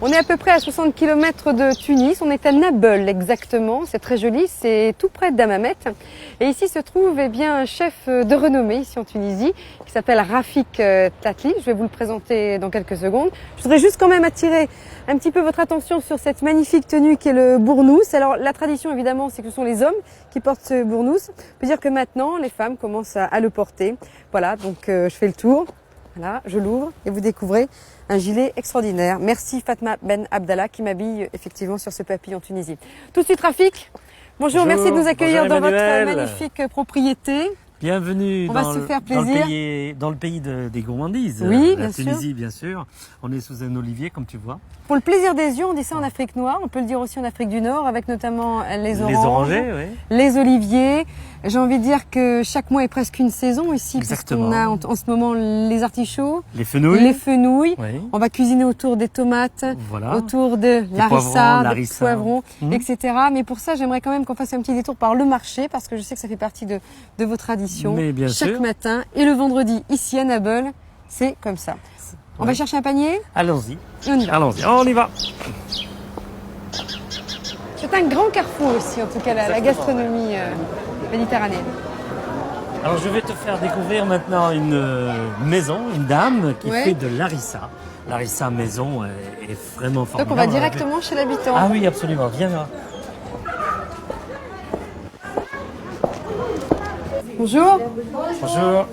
On est à peu près à 60 km de Tunis, on est à Nabeul exactement, c'est très joli, c'est tout près de Dammam. Et ici se trouve bien un chef de renommée ici en Tunisie qui s'appelle Rafik Tatli, je vais vous le présenter dans quelques secondes. Je voudrais juste quand même attirer un petit peu votre attention sur cette magnifique tenue qui est le bournous. Alors la tradition évidemment c'est que ce sont les hommes qui portent ce bournous. On peut dire que maintenant les femmes commencent à le porter. Voilà, donc je fais le tour. Voilà, je l'ouvre et vous découvrez un gilet extraordinaire. Merci Fatma Ben Abdallah qui m'habille effectivement sur ce papy en Tunisie. Tout de suite Rafik, bonjour, merci de nous accueillir dans votre magnifique propriété. Bienvenue dans le pays des gourmandises, oui, la Tunisie bien sûr. On est sous un olivier comme tu vois. Pour le plaisir des yeux, on dit ça en Afrique noire, on peut le dire aussi en Afrique du Nord avec notamment les oranges, orangers, oui. Les oliviers. J'ai envie de dire que chaque mois est presque une saison ici. Exactement. Parce qu'on a en ce moment les artichauts, les fenouils. Oui. On va cuisiner autour des tomates, voilà. Autour de l'arissa, des poivrons, etc. Mais pour ça, j'aimerais quand même qu'on fasse un petit détour par le marché parce que je sais que ça fait partie de vos traditions. Mais bien chaque sûr. matin et le vendredi ici à Nabeul, c'est comme ça. On va chercher un panier. Allons-y. Et on y va. Allons-y, on y va. C'est un grand carrefour aussi, en tout cas, la gastronomie méditerranéenne. Alors je vais te faire découvrir maintenant une maison, une dame qui fait de l'arissa. L'arissa maison est vraiment formidable. Donc on va directement chez l'habitant. Ah oui, absolument. Viens là. Bonjour. Bonjour.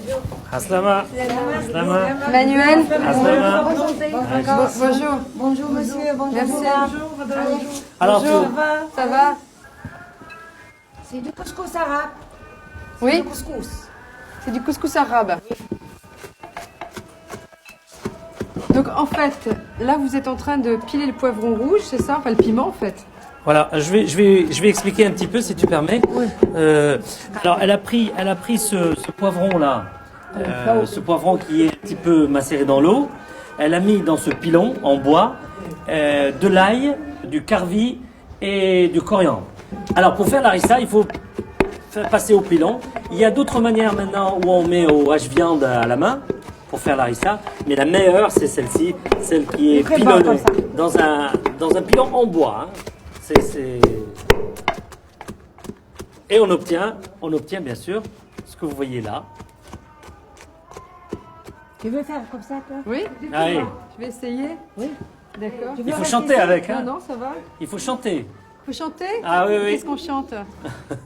Aslama. Aslama. Manuel. Aslama. Bonjour. Bonjour monsieur, bonjour. Merci. Bonjour. Alors, bonjour. Ça va? C'est du couscous arabe. Oui. Du couscous. C'est du couscous arabe. Donc en fait, là vous êtes en train de piler le poivron rouge, c'est ça? Enfin le piment en fait. Voilà, je vais expliquer un petit peu si tu permets. Oui. Alors elle a pris ce poivron là, ce poivron qui est un petit peu macéré dans l'eau. Elle a mis dans ce pilon en bois de l'ail, du carvi et du coriandre. Alors pour faire l'arissa, il faut faire passer au pilon. Il y a d'autres manières maintenant où on met au hache-viande à la main pour faire l'arissa, mais la meilleure c'est celle-ci, celle qui est pilonnée dans un pilon en bois. Hein. Et on obtient bien sûr ce que vous voyez là. Tu veux faire comme ça toi? Oui. Allez. Je vais essayer. Oui. D'accord. Il faut chanter avec. Hein. Non, ça va. Il faut chanter. Faut chanter? Ah oui, oui. Qu'est-ce qu'on chante?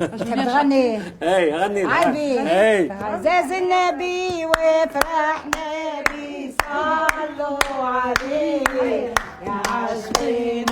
غني Hey, غني. عبي Hey. عزاز النبي وفرح نبي صلوا عليه يا عاشقين